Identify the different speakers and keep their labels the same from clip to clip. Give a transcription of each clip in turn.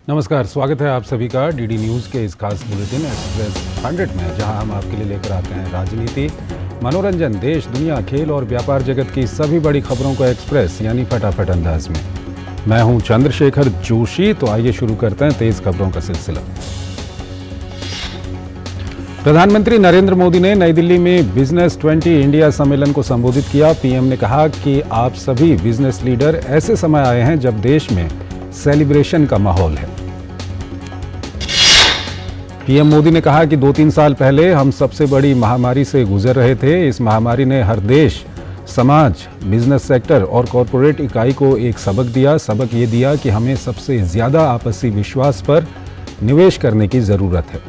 Speaker 1: नमस्कार, स्वागत है आप सभी का डीडी न्यूज़ के इस खास बुलेटिन एक्सप्रेस 100 में, जहां हम आपके लिए लेकर आते हैं राजनीति, मनोरंजन, देश, दुनिया, खेल और व्यापार जगत की सभी बड़ी खबरों को एक्सप्रेस यानी फटाफट अंदाज में। मैं हूं चंद्रशेखर जोशी। तो आइए शुरू करते हैं तेज खबरों का सिलसिला। प्रधानमंत्री नरेंद्र मोदी ने नई दिल्ली में बिजनेस 20 इंडिया सम्मेलन को संबोधित किया। पीएम ने कहा कि आप सभी बिजनेस लीडर ऐसे समय आए हैं जब देश में सेलिब्रेशन का माहौल है। पीएम मोदी ने कहा कि 2-3 साल पहले हम सबसे बड़ी महामारी से गुजर रहे थे। इस महामारी ने हर देश, समाज, बिजनेस सेक्टर और कॉरपोरेट इकाई को एक सबक दिया। सबक ये दिया कि हमें सबसे ज्यादा आपसी विश्वास पर निवेश करने की जरूरत है।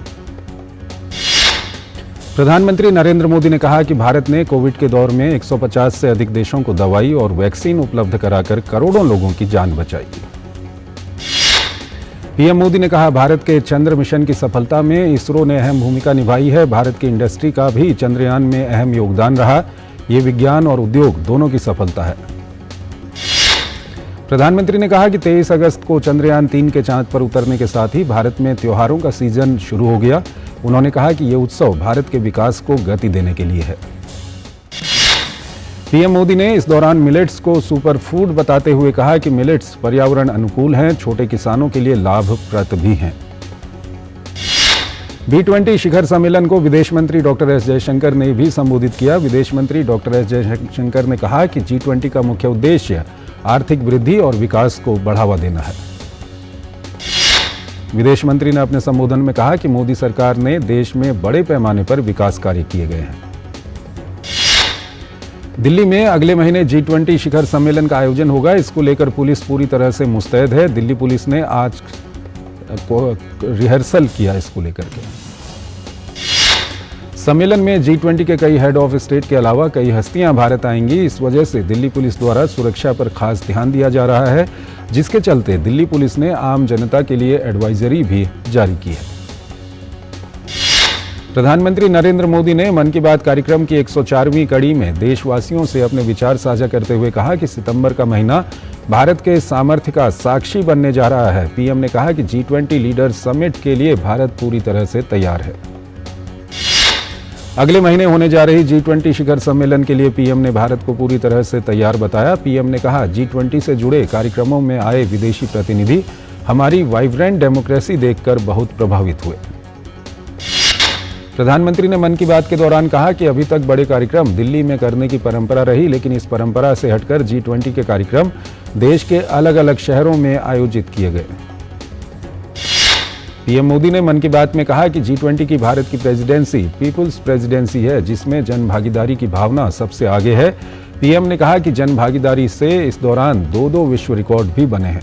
Speaker 1: प्रधानमंत्री नरेंद्र मोदी ने कहा कि भारत ने कोविड के दौर में 150 से अधिक देशों को दवाई और वैक्सीन उपलब्ध कराकर करोड़ों लोगों की जान बचाई। पीएम मोदी ने कहा, भारत के चंद्र मिशन की सफलता में इसरो ने अहम भूमिका निभाई है। भारत की इंडस्ट्री का भी चंद्रयान में अहम योगदान रहा। ये विज्ञान और उद्योग दोनों की सफलता है। प्रधानमंत्री ने कहा कि 23 अगस्त को चंद्रयान 3 के चांद पर उतरने के साथ ही भारत में त्योहारों का सीजन शुरू हो गया। उन्होंने कहा कि ये उत्सव भारत के विकास को गति देने के लिए है। पीएम मोदी ने इस दौरान मिलेट्स को सुपर फूड बताते हुए कहा कि मिलेट्स पर्यावरण अनुकूल हैं, छोटे किसानों के लिए लाभप्रद भी हैं। B20 शिखर सम्मेलन को विदेश मंत्री डॉक्टर एस जयशंकर ने भी संबोधित किया। विदेश मंत्री डॉक्टर एस जयशंकर ने कहा कि G20 का मुख्य उद्देश्य आर्थिक वृद्धि और विकास को बढ़ावा देना है। विदेश मंत्री ने अपने संबोधन में कहा कि मोदी सरकार ने देश में बड़े पैमाने पर विकास कार्य किए गए हैं। दिल्ली में अगले महीने G20 शिखर सम्मेलन का आयोजन होगा। इसको लेकर पुलिस पूरी तरह से मुस्तैद है। दिल्ली पुलिस ने आज रिहर्सल किया इसको लेकर के। सम्मेलन में G20 के कई हेड ऑफ स्टेट के अलावा कई हस्तियां भारत आएंगी। इस वजह से दिल्ली पुलिस द्वारा सुरक्षा पर खास ध्यान दिया जा रहा है, जिसके चलते दिल्ली पुलिस ने आम जनता के लिए एडवाइजरी भी जारी की है। प्रधानमंत्री नरेंद्र मोदी ने मन की बात कार्यक्रम की 104वीं कड़ी में देशवासियों से अपने विचार साझा करते हुए कहा कि सितंबर का महीना भारत के सामर्थ्य का साक्षी बनने जा रहा है। पीएम ने कहा कि G20 लीडर्स समिट के लिए भारत पूरी तरह से तैयार है। अगले महीने होने जा रही G20 शिखर सम्मेलन के लिए पीएम ने भारत को पूरी तरह से तैयार बताया। पीएम ने कहा, G20 से जुड़े कार्यक्रमों में आए विदेशी प्रतिनिधि हमारी वाइब्रेंट डेमोक्रेसी देखकर बहुत प्रभावित हुए। प्रधानमंत्री ने मन की बात के दौरान कहा कि अभी तक बड़े कार्यक्रम दिल्ली में करने की परंपरा रही, लेकिन इस परंपरा से हटकर G20 के कार्यक्रम देश के अलग अलग शहरों में आयोजित किए गए। पीएम मोदी ने मन की बात में कहा कि G20 की भारत की प्रेसिडेंसी पीपुल्स प्रेसिडेंसी है, जिसमें जन भागीदारी की भावना सबसे आगे है। पीएम ने कहा कि जन भागीदारी से इस दौरान 2 विश्व रिकॉर्ड भी बने हैं।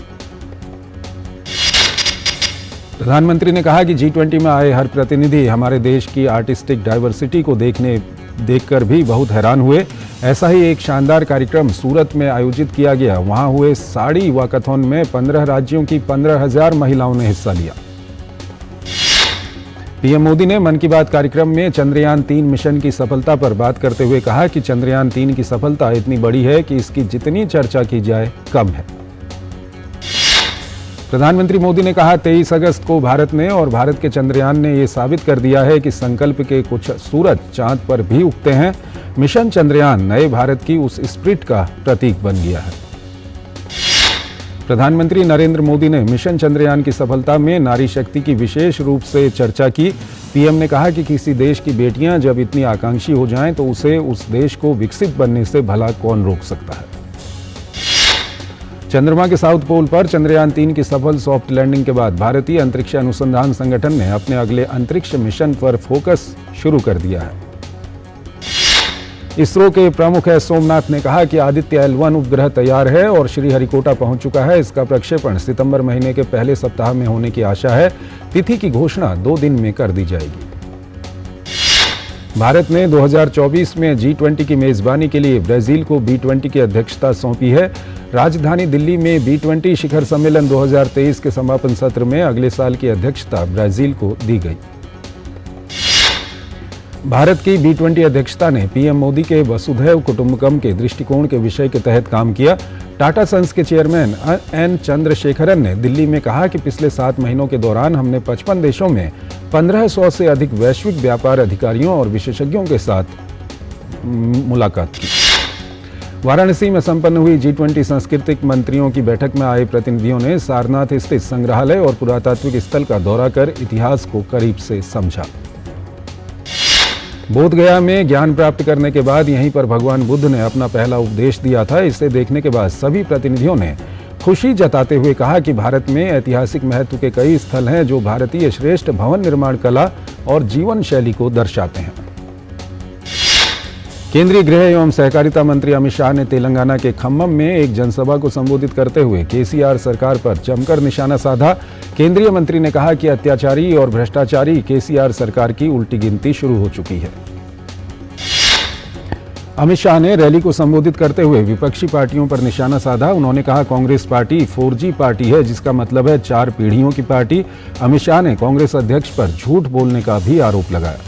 Speaker 1: प्रधानमंत्री ने कहा कि G20 में आए हर प्रतिनिधि हमारे देश की आर्टिस्टिक डाइवर्सिटी को देखकर भी बहुत हैरान हुए। ऐसा ही एक शानदार कार्यक्रम सूरत में आयोजित किया गया। वहां हुए साड़ी वाकाथॉन में 15 राज्यों की 15,000 महिलाओं ने हिस्सा लिया। पीएम मोदी ने मन की बात कार्यक्रम में चंद्रयान 3 मिशन की सफलता पर बात करते हुए कहा कि चंद्रयान 3 की सफलता इतनी बड़ी है कि इसकी जितनी चर्चा की जाए कम है। प्रधानमंत्री मोदी ने कहा, 23 अगस्त को भारत ने और भारत के चंद्रयान ने यह साबित कर दिया है कि संकल्प के कुछ सूरज चांद पर भी उगते हैं। मिशन चंद्रयान नए भारत की उस स्पिरिट का प्रतीक बन गया है। प्रधानमंत्री नरेंद्र मोदी ने मिशन चंद्रयान की सफलता में नारी शक्ति की विशेष रूप से चर्चा की। पीएम ने कहा कि किसी देश की बेटियां जब इतनी आकांक्षी हो जाएं तो उसे उस देश को विकसित बनने से भला कौन रोक सकता है। चंद्रमा के साउथ पोल पर चंद्रयान 3 की सफल सॉफ्ट लैंडिंग के बाद भारतीय अंतरिक्ष अनुसंधान संगठन ने अपने अगले अंतरिक्ष मिशन पर फोकस शुरू कर दिया है। इसरो के प्रमुख एस सोमनाथ ने कहा कि आदित्य L1 उपग्रह तैयार है और श्रीहरिकोटा पहुंच चुका है। इसका प्रक्षेपण सितंबर महीने के पहले सप्ताह में होने की आशा है। तिथि की घोषणा 2 दिन में कर दी जाएगी। भारत ने 2024 में G20 की मेजबानी के लिए ब्राजील को B20 की अध्यक्षता सौंपी है। राजधानी दिल्ली में B20 शिखर सम्मेलन 2023 के समापन सत्र में अगले साल की अध्यक्षता ब्राजील को दी गई। भारत की B20 अध्यक्षता ने पीएम मोदी के वसुधैव कुटुंबकम के दृष्टिकोण के विषय के तहत काम किया। टाटा सन्स के चेयरमैन एन चंद्रशेखरन ने दिल्ली में कहा कि पिछले 7 महीनों के दौरान हमने 55 देशों में 1500 से अधिक वैश्विक व्यापार अधिकारियों और विशेषज्ञों के साथ मुलाकात की। वाराणसी में संपन्न हुई G20 सांस्कृतिक मंत्रियों की बैठक में आए प्रतिनिधियों ने सारनाथ स्थित संग्रहालय और पुरातात्विक स्थल का दौरा कर इतिहास को करीब से समझा। बोधगया में ज्ञान प्राप्त करने के बाद यहीं पर भगवान बुद्ध ने अपना पहला उपदेश दिया था। इसे देखने के बाद सभी प्रतिनिधियों ने खुशी जताते हुए कहा कि भारत में ऐतिहासिक महत्व के कई स्थल हैं जो भारतीय श्रेष्ठ भवन निर्माण कला और जीवन शैली को दर्शाते हैं। केंद्रीय गृह एवं सहकारिता मंत्री अमित शाह ने तेलंगाना के खम्मम में एक जनसभा को संबोधित करते हुए केसीआर सरकार पर जमकर निशाना साधा। केंद्रीय मंत्री ने कहा कि अत्याचारी और भ्रष्टाचारी केसीआर सरकार की उल्टी गिनती शुरू हो चुकी है। अमित शाह ने रैली को संबोधित करते हुए विपक्षी पार्टियों पर निशाना साधा। उन्होंने कहा कांग्रेस पार्टी 4G पार्टी है, जिसका मतलब है 4 पीढ़ियों की पार्टी। अमित शाह ने कांग्रेस अध्यक्ष पर झूठ बोलने का भी आरोप लगाया।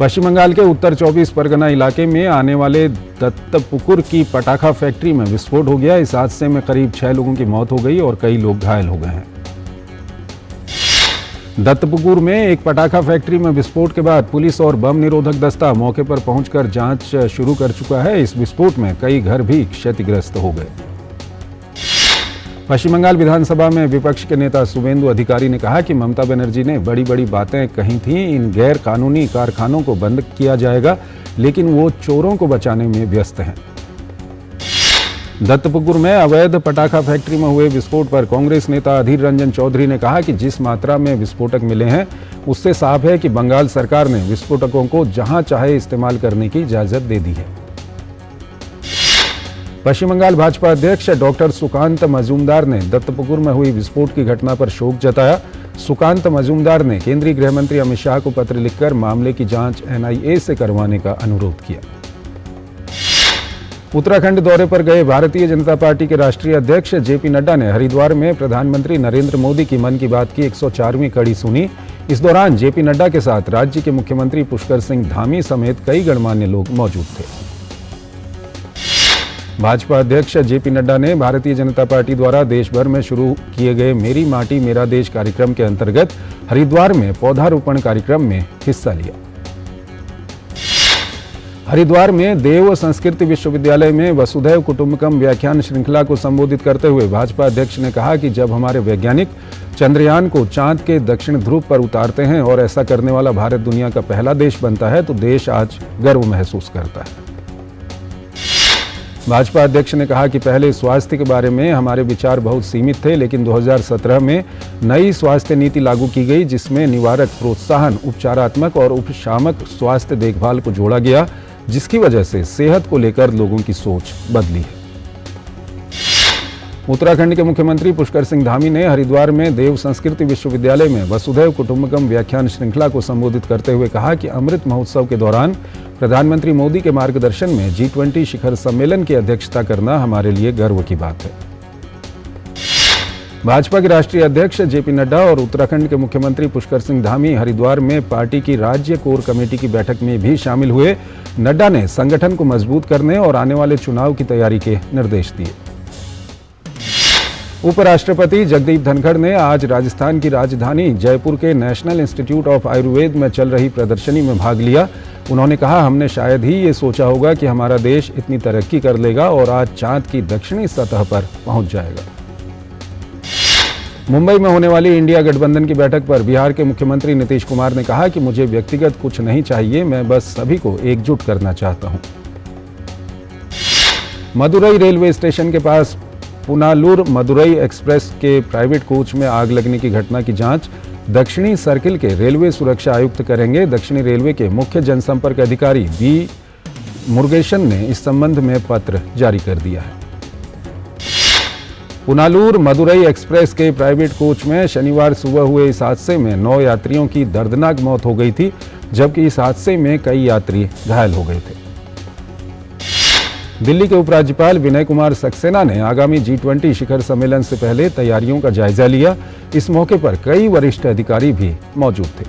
Speaker 1: पश्चिम बंगाल के उत्तर 24 परगना इलाके में आने वाले दत्तपुकुर की पटाखा फैक्ट्री में विस्फोट हो गया। इस हादसे में करीब 6 लोगों की मौत हो गई और कई लोग घायल हो गए हैं। दत्तपुकुर में एक पटाखा फैक्ट्री में विस्फोट के बाद पुलिस और बम निरोधक दस्ता मौके पर पहुंचकर जांच शुरू कर चुका है। इस विस्फोट में कई घर भी क्षतिग्रस्त हो गए। पश्चिम बंगाल विधानसभा में विपक्ष के नेता शुभेंदु अधिकारी ने कहा कि ममता बनर्जी ने बड़ी बड़ी बातें कही थीं। इन गैर कानूनी कारखानों को बंद किया जाएगा, लेकिन वो चोरों को बचाने में व्यस्त हैं। दत्तपुकुर में अवैध पटाखा फैक्ट्री में हुए विस्फोट पर कांग्रेस नेता अधीर रंजन चौधरी ने कहा कि जिस मात्रा में विस्फोटक मिले हैं उससे साफ है कि बंगाल सरकार ने विस्फोटकों को जहां चाहे इस्तेमाल करने की इजाजत दे दी है। पश्चिम बंगाल भाजपा अध्यक्ष डॉक्टर सुकांत मजूमदार ने दत्तपुकुर में हुई विस्फोट की घटना पर शोक जताया। सुकांत मजूमदार ने केंद्रीय गृह मंत्री अमित शाह को पत्र लिखकर मामले की जांच NIA से करवाने का अनुरोध किया। उत्तराखंड दौरे पर गए भारतीय जनता पार्टी के राष्ट्रीय अध्यक्ष JP नड्डा ने हरिद्वार में प्रधानमंत्री नरेंद्र मोदी की मन की बात की 104वीं कड़ी सुनी। इस दौरान JP नड्डा के साथ राज्य के मुख्यमंत्री पुष्कर सिंह धामी समेत कई गणमान्य लोग मौजूद थे। भाजपा अध्यक्ष JP नड्डा ने भारतीय जनता पार्टी द्वारा देश भर में शुरू किए गए मेरी माटी मेरा देश कार्यक्रम के अंतर्गत हरिद्वार में पौधारोपण कार्यक्रम में हिस्सा लिया। हरिद्वार में देव संस्कृति विश्वविद्यालय में वसुधैव कुटुंबकम व्याख्यान श्रृंखला को संबोधित करते हुए भाजपा अध्यक्ष ने कहा कि जब हमारे वैज्ञानिक चंद्रयान को चांद के दक्षिण ध्रुव पर उतारते हैं और ऐसा करने वाला भारत दुनिया का पहला देश बनता है तो देश आज गर्व महसूस करता है। भाजपा अध्यक्ष ने कहा कि पहले स्वास्थ्य के बारे में हमारे विचार बहुत सीमित थे, लेकिन 2017 में नई स्वास्थ्य नीति लागू की गई जिसमें निवारक, प्रोत्साहन, उपचारात्मक और उपशामक स्वास्थ्य देखभाल को जोड़ा गया, जिसकी वजह से सेहत को लेकर लोगों की सोच बदली है। उत्तराखंड के मुख्यमंत्री पुष्कर सिंह धामी ने हरिद्वार में देव संस्कृति विश्वविद्यालय में वसुधैव कुटुंबकम व्याख्यान श्रृंखला को संबोधित करते हुए कहा कि अमृत महोत्सव के दौरान प्रधानमंत्री मोदी के मार्गदर्शन में G20 शिखर सम्मेलन की अध्यक्षता करना हमारे लिए गर्व की बात है। भाजपा के राष्ट्रीय अध्यक्ष JP नड्डा और उत्तराखंड के मुख्यमंत्री पुष्कर सिंह धामी हरिद्वार में पार्टी की राज्य कोर कमेटी की बैठक में भी शामिल हुए। नड्डा ने संगठन को मजबूत करने और आने वाले चुनाव की तैयारी के निर्देश दिए। उपराष्ट्रपति जगदीप धनखड़ ने आज राजस्थान की राजधानी जयपुर के नेशनल इंस्टीट्यूट ऑफ आयुर्वेद में चल रही प्रदर्शनी में भाग लिया। उन्होंने कहा, हमने शायद ही ये सोचा होगा कि हमारा देश इतनी तरक्की कर लेगा और आज चांद की दक्षिणी सतह पर पहुंच जाएगा। मुंबई में होने वाली इंडिया गठबंधन की बैठक पर बिहार के मुख्यमंत्री नीतीश कुमार ने कहा कि मुझे व्यक्तिगत कुछ नहीं चाहिए, मैं बस सभी को एकजुट करना चाहता हूं। मदुरई रेलवे स्टेशन के पास पुनालूर मदुरई एक्सप्रेस के प्राइवेट कोच में आग लगने की घटना की जांच दक्षिणी सर्किल के रेलवे सुरक्षा आयुक्त करेंगे। दक्षिणी रेलवे के मुख्य जनसंपर्क अधिकारी B मुरुगेशन ने इस संबंध में पत्र जारी कर दिया है। पुनालूर मदुरई एक्सप्रेस के प्राइवेट कोच में शनिवार सुबह हुए इस हादसे में 9 यात्रियों की दर्दनाक मौत हो गई थी, जबकि इस हादसे में कई यात्री घायल हो गए थे। दिल्ली के उपराज्यपाल विनय कुमार सक्सेना ने आगामी G20 शिखर सम्मेलन से पहले तैयारियों का जायजा लिया। इस मौके पर कई वरिष्ठ अधिकारी भी मौजूद थे।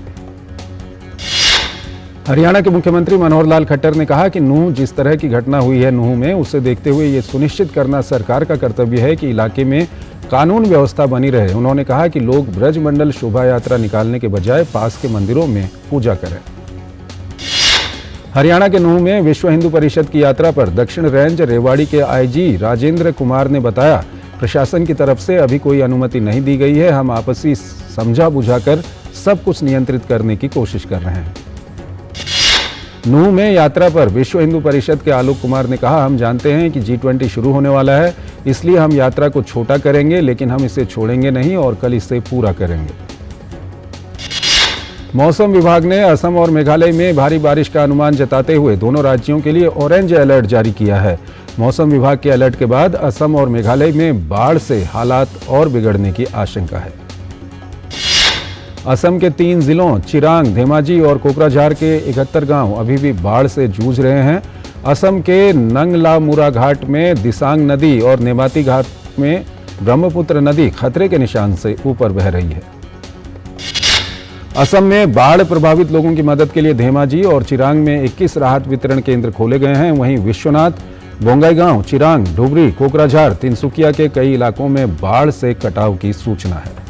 Speaker 1: हरियाणा के मुख्यमंत्री मनोहर लाल खट्टर ने कहा कि नूंह जिस तरह की घटना हुई है नूंह में, उसे देखते हुए ये सुनिश्चित करना सरकार का कर्तव्य है कि इलाके में कानून व्यवस्था बनी रहे। उन्होंने कहा कि लोग ब्रजमंडल शोभा यात्रा निकालने के बजाय पास के मंदिरों में पूजा करें। हरियाणा के नूंह में विश्व हिंदू परिषद की यात्रा पर दक्षिण रेंज रेवाड़ी के आईजी राजेंद्र कुमार ने बताया, प्रशासन की तरफ से अभी कोई अनुमति नहीं दी गई है। हम आपसी समझा बुझाकर सब कुछ नियंत्रित करने की कोशिश कर रहे हैं। नूंह में यात्रा पर विश्व हिंदू परिषद के आलोक कुमार ने कहा, हम जानते हैं कि G20 शुरू होने वाला है, इसलिए हम यात्रा को छोटा करेंगे, लेकिन हम इसे छोड़ेंगे नहीं और कल इसे पूरा करेंगे। मौसम विभाग ने असम और मेघालय में भारी बारिश का अनुमान जताते हुए दोनों राज्यों के लिए ऑरेंज अलर्ट जारी किया है। मौसम विभाग के अलर्ट के बाद असम और मेघालय में बाढ़ से हालात और बिगड़ने की आशंका है। असम के 3 जिलों चिरांग, धेमाजी और कोकराझार के 71 गांव अभी भी बाढ़ से जूझ रहे हैं। असम के नंगलामुरा घाट में दिसांग नदी और नेमाती घाट में ब्रह्मपुत्र नदी खतरे के निशान से ऊपर बह रही है। असम में बाढ़ प्रभावित लोगों की मदद के लिए धेमाजी और चिरांग में 21 राहत वितरण केंद्र खोले गए हैं। वहीं विश्वनाथ, बोंगाईगांव, चिरांग, धुबरी, कोकराझार, तिनसुकिया के कई इलाकों में बाढ़ से कटाव की सूचना है।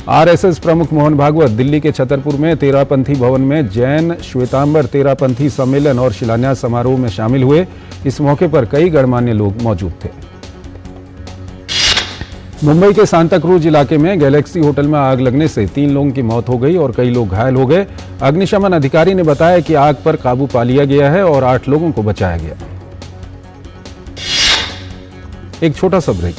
Speaker 1: आरएसएस प्रमुख मोहन भागवत दिल्ली के छतरपुर में तेरापंथी भवन में जैन श्वेतांबर तेरापंथी सम्मेलन और शिलान्यास समारोह में शामिल हुए। इस मौके पर कई गणमान्य लोग मौजूद थे। मुंबई के सांता क्रूज इलाके में गैलेक्सी होटल में आग लगने से 3 लोगों की मौत हो गई और कई लोग घायल हो गए। अग्निशमन अधिकारी ने बताया कि आग पर काबू पा लिया गया है और 8 लोगों को बचाया गया। एक छोटा सा ब्रेक।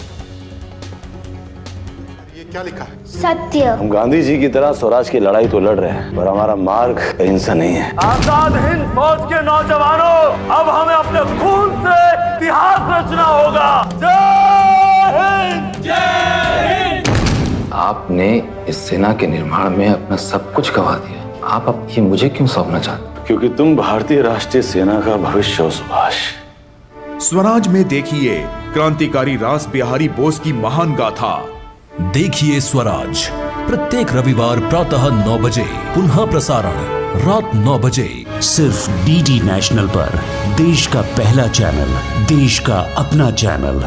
Speaker 2: ये क्या लिखा है?
Speaker 3: सत्य।
Speaker 4: हम गांधी जी की तरह स्वराज की लड़ाई तो लड़ रहे हैं, पर हमारा मार्ग कहीं से नहीं है।
Speaker 5: आजाद हिंद फौज के नौजवानों, अब हमें अपने खून से इतिहास रचना होगा। जय हिंद, जय हिंद।
Speaker 4: आपने इस सेना के निर्माण में अपना सब कुछ गंवा दिया। आप अब ये मुझे क्यों सौंपना चाहते? क्योंकि तुम भारतीय राष्ट्रीय सेना का भविष्य हो सुभाष।
Speaker 6: स्वराज में देखिए क्रांतिकारी रास बिहारी बोस की महान गाथा।
Speaker 7: देखिए स्वराज प्रत्येक रविवार प्रातः 9 बजे, पुनः प्रसारण रात 9 बजे,
Speaker 8: सिर्फ डीडी नेशनल पर। देश का पहला चैनल, देश का अपना चैनल।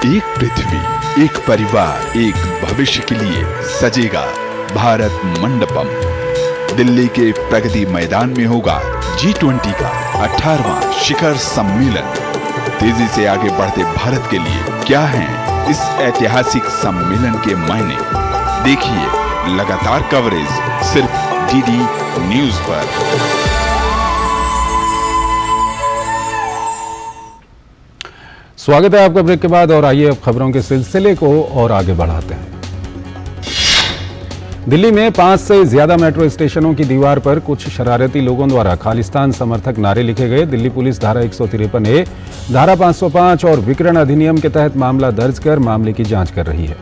Speaker 9: एक पृथ्वी, एक परिवार, एक भविष्य के लिए सजेगा भारत मंडपम। दिल्ली के प्रगति मैदान में होगा G20 का 18वां शिखर सम्मेलन। तेजी से आगे बढ़ते भारत के लिए क्या हैं इस ऐतिहासिक सम्मेलन के मायने? देखिए लगातार कवरेज सिर्फ डीडी न्यूज पर।
Speaker 1: स्वागत है आपका ब्रेक के बाद और आइए अब खबरों के सिलसिले को और आगे बढ़ाते हैं। दिल्ली में 5 से ज्यादा मेट्रो स्टेशनों की दीवार पर कुछ शरारती लोगों द्वारा खालिस्तान समर्थक नारे लिखे गए। दिल्ली पुलिस धारा 153A, धारा 505 और विकिरण अधिनियम के तहत मामला दर्ज कर मामले की जांच कर रही है।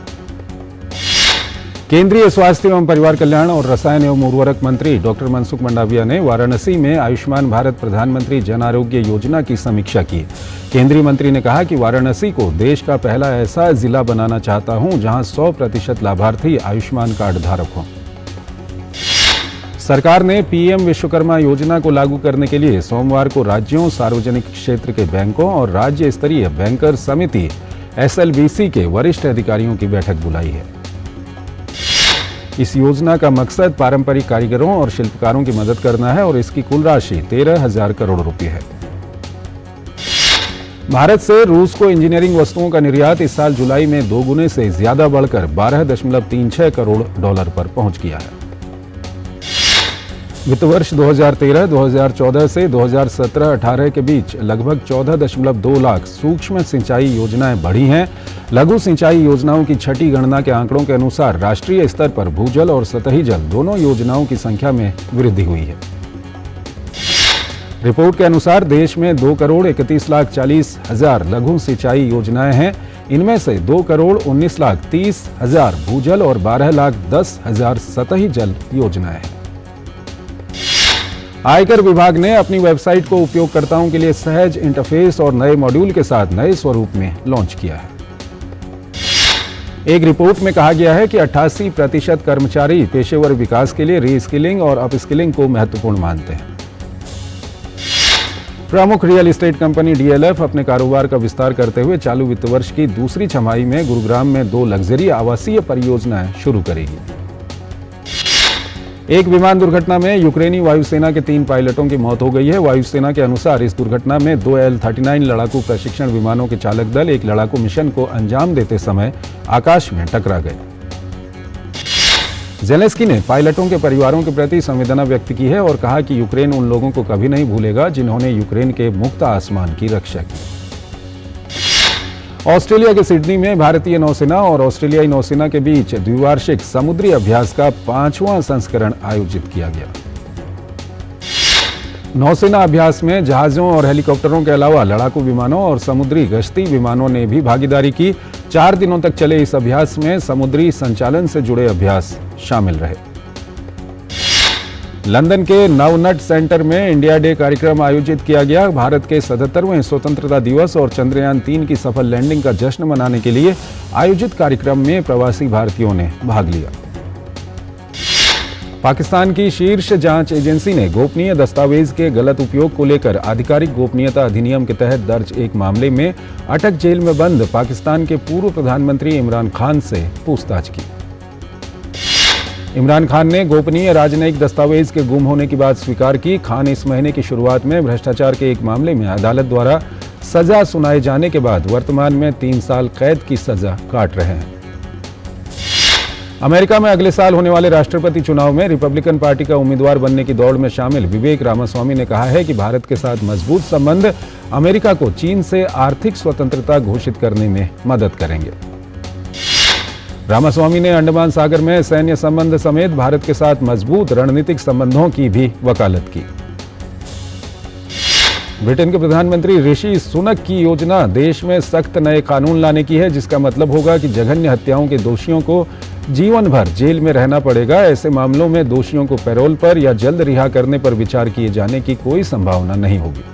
Speaker 1: केंद्रीय स्वास्थ्य एवं परिवार कल्याण और रसायन एवं उर्वरक मंत्री डॉक्टर मनसुख मंडाविया ने वाराणसी में आयुष्मान भारत प्रधानमंत्री जन आरोग्य योजना की समीक्षा की। केंद्रीय मंत्री ने कहा कि वाराणसी को देश का पहला ऐसा जिला बनाना चाहता हूं जहां 100% लाभार्थी आयुष्मान कार्ड धारक हों। सरकार ने पीएम विश्वकर्मा योजना को लागू करने के लिए सोमवार को राज्यों, सार्वजनिक क्षेत्र के बैंकों और राज्य स्तरीय बैंकर समिति SLBC के वरिष्ठ अधिकारियों की बैठक बुलाई है। इस योजना का मकसद पारंपरिक कारीगरों और शिल्पकारों की मदद करना है और इसकी कुल राशि 13,000 करोड़ रुपए है। भारत से रूस को इंजीनियरिंग वस्तुओं का निर्यात इस साल जुलाई में 2 गुने से ज्यादा बढ़कर $12.36 करोड़ पर पहुंच गया है। वित्त वर्ष 2013-2014 से 2017-18 के बीच लगभग 14.2 लाख सूक्ष्म सिंचाई योजनाएं बढ़ी हैं। लघु सिंचाई योजनाओं की छठी गणना के आंकड़ों के अनुसार राष्ट्रीय स्तर पर भूजल और सतही जल दोनों योजनाओं की संख्या में वृद्धि हुई है। रिपोर्ट के अनुसार देश में 2,31,40,000 लघु सिंचाई योजनाएं हैं। इनमें से 2,19,30,000 भूजल और 12,10,000 सतही जल योजनाएं हैं। आयकर विभाग ने अपनी वेबसाइट को उपयोगकर्ताओं के लिए सहज इंटरफेस और नए मॉड्यूल के साथ नए स्वरूप में लॉन्च किया है। एक रिपोर्ट में कहा गया है कि 88% कर्मचारी पेशेवर विकास के लिए रीस्किलिंग और अपस्किलिंग को महत्वपूर्ण मानते हैं। प्रमुख रियल एस्टेट कंपनी डीएलएफ अपने कारोबार का विस्तार करते हुए चालू वित्त वर्ष की दूसरी छमाही में गुरुग्राम में 2 लग्जरी आवासीय परियोजनाएं शुरू करेगी। एक विमान दुर्घटना में यूक्रेनी वायुसेना के 3 पायलटों की मौत हो गई है। वायुसेना के अनुसार इस दुर्घटना में 2 L-39 लड़ाकू प्रशिक्षण विमानों के चालक दल एक लड़ाकू मिशन को अंजाम देते समय आकाश में टकरा गए। ज़ेलेंस्की ने पायलटों के परिवारों के प्रति संवेदना व्यक्त की है और कहा कि यूक्रेन उन लोगों को कभी नहीं भूलेगा जिन्होंने यूक्रेन के मुक्त आसमान की रक्षा की। ऑस्ट्रेलिया के सिडनी में भारतीय नौसेना और ऑस्ट्रेलियाई नौसेना के बीच द्विवार्षिक समुद्री अभ्यास का 5वां संस्करण आयोजित किया गया। नौसेना अभ्यास में जहाजों और हेलीकॉप्टरों के अलावा लड़ाकू विमानों और समुद्री गश्ती विमानों ने भी भागीदारी की। 4 दिनों तक चले इस अभ्यास में समुद्री संचालन से जुड़े अभ्यास शामिल रहे। लंदन के नवनट सेंटर में इंडिया डे कार्यक्रम आयोजित किया गया। भारत के 77वें स्वतंत्रता दिवस और चंद्रयान 3 की सफल लैंडिंग का जश्न मनाने के लिए आयोजित कार्यक्रम में प्रवासी भारतीयों ने भाग लिया। पाकिस्तान की शीर्ष जांच एजेंसी ने गोपनीय दस्तावेज के गलत उपयोग को लेकर आधिकारिक गोपनीयता अधिनियम के तहत दर्ज एक मामले में अटक जेल में बंद पाकिस्तान के पूर्व प्रधानमंत्री इमरान खान से पूछताछ की। इमरान खान ने गोपनीय राजनयिक दस्तावेज के गुम होने की बात स्वीकार की। खान इस महीने की शुरुआत में भ्रष्टाचार के एक मामले में अदालत द्वारा सजा सुनाए जाने के बाद वर्तमान में 3 साल कैद की सजा काट रहे हैं। अमेरिका में अगले साल होने वाले राष्ट्रपति चुनाव में रिपब्लिकन पार्टी का उम्मीदवार बनने की दौड़ में शामिल विवेक रामास्वामी ने कहा है कि भारत के साथ मजबूत संबंध अमेरिका को चीन से आर्थिक स्वतंत्रता घोषित करने में मदद करेंगे। रामास्वामी ने अंडमान सागर में सैन्य संबंध समेत भारत के साथ मजबूत रणनीतिक संबंधों की भी वकालत की। ब्रिटेन के प्रधानमंत्री ऋषि सुनक की योजना देश में सख्त नए कानून लाने की है, जिसका मतलब होगा कि जघन्य हत्याओं के दोषियों को जीवन भर जेल में रहना पड़ेगा। ऐसे मामलों में दोषियों को पैरोल पर या जल्द रिहा करने पर विचार किए जाने की कोई संभावना नहीं होगी।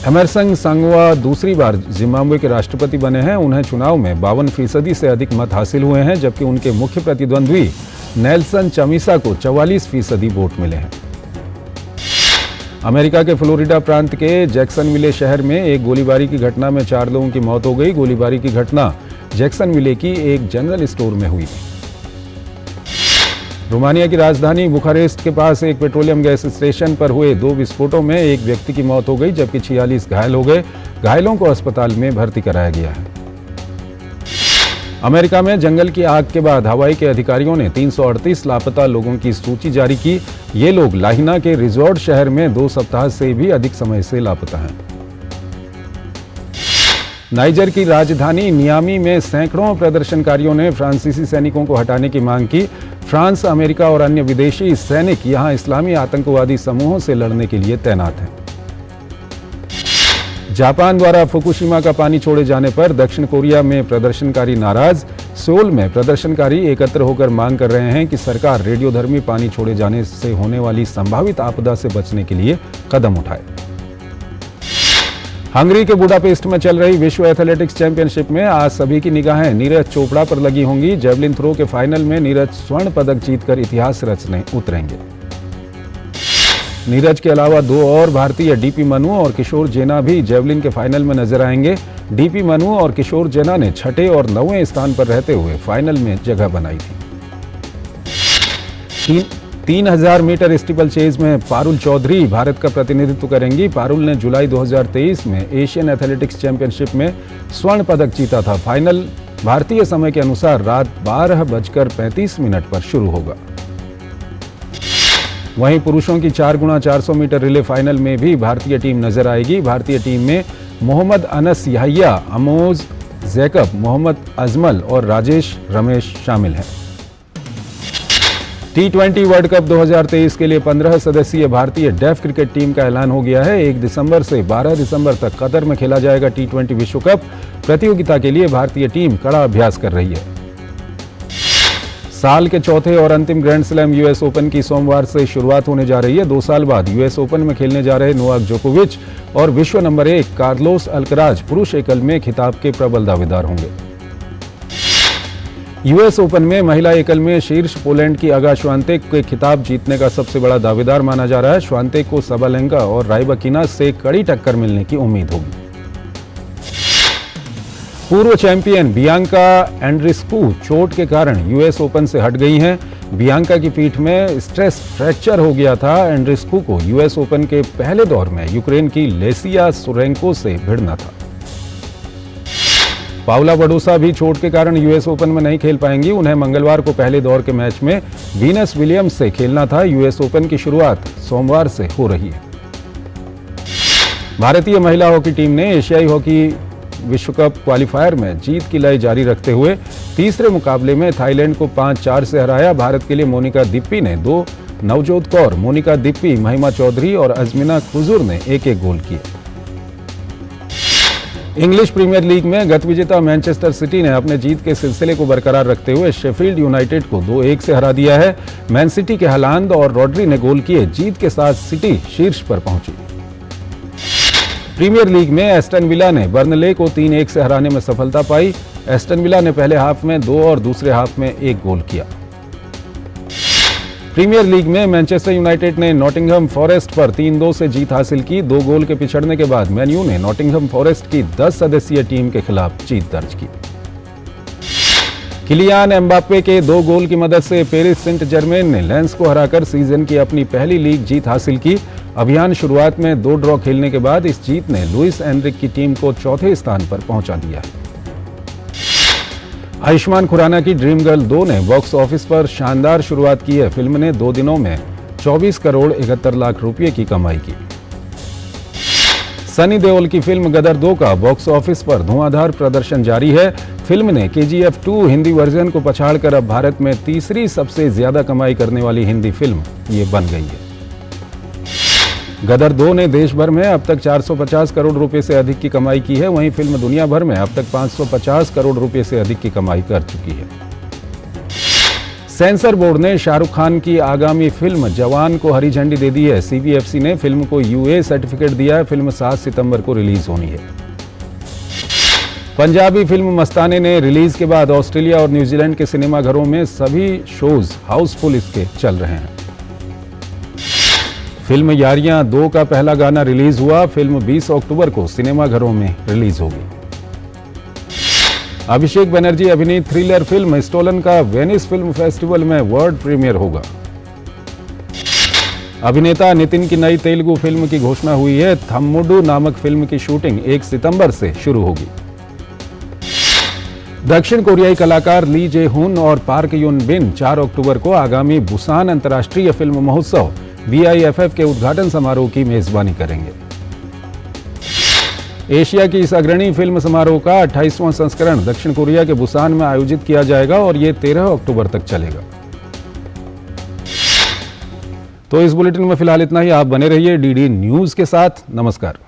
Speaker 1: एमरसन मनांगवा दूसरी बार जिम्बाब्वे के राष्ट्रपति बने हैं। उन्हें चुनाव में 52% से अधिक मत हासिल हुए हैं, जबकि उनके मुख्य प्रतिद्वंद्वी नेल्सन चमीसा को 44% वोट मिले हैं। अमेरिका के फ्लोरिडा प्रांत के जैक्सनविले शहर में एक गोलीबारी की घटना में 4 लोगों की मौत हो गई। गोलीबारी की घटना जैक्सनविले की एक जनरल स्टोर में हुई। रोमानिया की राजधानी बुखारेस्ट के पास एक पेट्रोलियम गैस स्टेशन पर हुए 2 विस्फोटों में एक व्यक्ति की मौत हो गई, जबकि 46 घायल हो गए। घायलों को अस्पताल में भर्ती कराया गया है। अमेरिका में जंगल की आग के बाद हवाई के अधिकारियों ने 338 लापता लोगों की सूची जारी की। ये लोग लाहिना के रिजॉर्ट शहर में 2 सप्ताह से भी अधिक समय से लापता हैं। नाइजर की राजधानी नियामी में सैकड़ों प्रदर्शनकारियों ने फ्रांसीसी सैनिकों को हटाने की मांग की। फ्रांस, अमेरिका और अन्य विदेशी सैनिक यहां इस्लामी आतंकवादी समूहों से लड़ने के लिए तैनात हैं। जापान द्वारा फुकुशिमा का पानी छोड़े जाने पर दक्षिण कोरिया में प्रदर्शनकारी नाराज। सोल में प्रदर्शनकारी एकत्र होकर मांग कर रहे हैं कि सरकार रेडियोधर्मी पानी छोड़े जाने से होने वाली संभावित आपदा से बचने के लिए कदम उठाए। हंगरी के बुडापेस्ट में चल रही विश्व एथलेटिक्स चैंपियनशिप में आज सभी की निगाहें नीरज चोपड़ा पर लगी होंगी। जेवलिन थ्रो के फाइनल में नीरज स्वर्ण पदक जीतकर इतिहास रचने उतरेंगे। नीरज के अलावा 2 और भारतीय डीपी मनु और किशोर जेना भी जेवलिन के फाइनल में नजर आएंगे। डीपी मनु और किशोर जेना ने 6ठे और 9वें स्थान पर रहते हुए फाइनल में जगह बनाई थी। 3000 मीटर स्टीपल चेज में पारुल चौधरी भारत का प्रतिनिधित्व करेंगी। पारुल ने जुलाई 2023 में एशियन एथलेटिक्स चैंपियनशिप में स्वर्ण पदक जीता था। फाइनल भारतीय समय के अनुसार रात 12:35 पर शुरू होगा। वहीं पुरुषों की 4x400 मीटर रिले फाइनल में भी भारतीय टीम नजर आएगी। भारतीय टीम में मोहम्मद अनस याहिया, अमोज जैकब, मोहम्मद अजमल और राजेश रमेश शामिल हैं। T20 वर्ल्ड कप 2023 के लिए 15 सदस्यीय भारतीय डेफ क्रिकेट टीम का ऐलान हो गया है। 1 दिसंबर से 12 दिसंबर तक कतर में खेला जाएगा T20 विश्व कप। प्रतियोगिता के लिए भारतीय टीम कड़ा अभ्यास कर रही है। साल के चौथे और अंतिम ग्रैंड स्लैम यूएस ओपन की सोमवार से शुरुआत होने जा रही है। 2 साल बाद यूएस ओपन में खेलने जा रहे नोवाक जोकोविच और विश्व नंबर 1 कार्लोस अल्कराज पुरुष एकल में खिताब के प्रबल दावेदार होंगे। यूएस ओपन में महिला एकल में शीर्ष पोलैंड की आगा श्वांतेक के खिताब जीतने का सबसे बड़ा दावेदार माना जा रहा है। श्वांतेक को सबालेंका और राइबाकिना से कड़ी टक्कर मिलने की उम्मीद होगी। पूर्व चैंपियन बियांका एंड्रीस्कू चोट के कारण यूएस ओपन से हट गई हैं। बियांका की पीठ में स्ट्रेस फ्रैक्चर हो गया था। एंड्रीस्कू को यूएस ओपन के पहले दौर में यूक्रेन की लेसिया सुरेंको से भिड़ना था। पाउला बडूसा भी चोट के कारण यूएस ओपन में नहीं खेल पाएंगी। उन्हें मंगलवार को पहले दौर के मैच में वीनस विलियम्स से खेलना था। यूएस ओपन की शुरुआत सोमवार से हो रही है। भारतीय महिला हॉकी टीम ने एशियाई हॉकी विश्व कप क्वालिफायर में जीत की लय जारी रखते हुए तीसरे मुकाबले में थाईलैंड को 5-4 से हराया। भारत के लिए मोनिका दिप्पी ने 2, नवजोत कौर, मोनिका दिप्पी, महिमा चौधरी और अजमीना खुजूर ने 1-1 गोल किए। इंग्लिश प्रीमियर लीग में गत विजेता मैनचेस्टर सिटी ने अपने जीत के सिलसिले को बरकरार रखते हुए शेफील्ड यूनाइटेड को 2-1 से हरा दिया है। मैन सिटी के हालांड और रॉड्री ने गोल किए। जीत के साथ सिटी शीर्ष पर पहुंची। प्रीमियर लीग में एस्टन विला ने बर्नले को 3-1 से हराने में सफलता पाई। एस्टन विला ने पहले हाफ में 2 और दूसरे हाफ में 1 गोल किया। प्रीमियर लीग में मैनचेस्टर यूनाइटेड ने नॉटिंघम फॉरेस्ट पर 3-2 से जीत हासिल की। 2 गोल के पिछड़ने के बाद मैन यू ने नॉटिंघम फॉरेस्ट की 10 सदस्यीय टीम के खिलाफ जीत दर्ज की। किलियान एम्बाप्पे के 2 गोल की मदद से पेरिस सेंट जर्मेन ने लेंस को हराकर सीजन की अपनी पहली लीग जीत हासिल की। अभियान शुरुआत में 2 ड्रॉ खेलने के बाद इस जीत ने लुइस एनरिक की टीम को चौथे स्थान पर पहुंचा दिया। आयुष्मान खुराना की ड्रीम गर्ल 2 ने बॉक्स ऑफिस पर शानदार शुरुआत की है। फिल्म ने 2 दिनों में 24 करोड़ 71 लाख रुपए की कमाई की। सनी देओल की फिल्म गदर 2 का बॉक्स ऑफिस पर धुआंधार प्रदर्शन जारी है। फिल्म ने KGF 2 हिंदी वर्जन को पछाड़कर अब भारत में तीसरी सबसे ज्यादा कमाई करने वाली हिंदी फिल्म ये बन गई है। गदर 2 ने देश भर में अब तक 450 करोड़ रुपए से अधिक की कमाई की है। वहीं फिल्म दुनिया भर में अब तक 550 करोड़ रुपए से अधिक की कमाई कर चुकी है। सेंसर बोर्ड ने शाहरुख खान की आगामी फिल्म जवान को हरी झंडी दे दी है। CBFC ने फिल्म को UA सर्टिफिकेट दिया है। फिल्म 7 सितंबर को रिलीज होनी है। पंजाबी फिल्म मस्ताने ने रिलीज के बाद ऑस्ट्रेलिया और न्यूजीलैंड के सिनेमाघरों में सभी शोज हाउसफुल इसके चल रहे हैं। फिल्म यारियां 2 का पहला गाना रिलीज हुआ। फिल्म 20 अक्टूबर को सिनेमाघरों में रिलीज होगी। अभिषेक बनर्जी अभिनीत थ्रिलर फिल्म स्टोलन का वेनिस फिल्म फेस्टिवल में वर्ल्ड प्रीमियर होगा। अभिनेता नितिन की नई तेलुगु फिल्म की घोषणा हुई है। थम्मुडु नामक फिल्म की शूटिंग 1 सितंबर से शुरू होगी। दक्षिण कोरियाई कलाकार ली जे हुन और पार्क युन बिन 4 अक्टूबर को आगामी बुसान अंतर्राष्ट्रीय फिल्म महोत्सव BIFF के उद्घाटन समारोह की मेजबानी करेंगे। एशिया की इस अग्रणी फिल्म समारोह का 28वां संस्करण दक्षिण कोरिया के बुसान में आयोजित किया जाएगा और ये 13 अक्टूबर तक चलेगा। तो इस बुलेटिन में फिलहाल इतना ही। आप बने रहिए DD न्यूज के साथ। नमस्कार।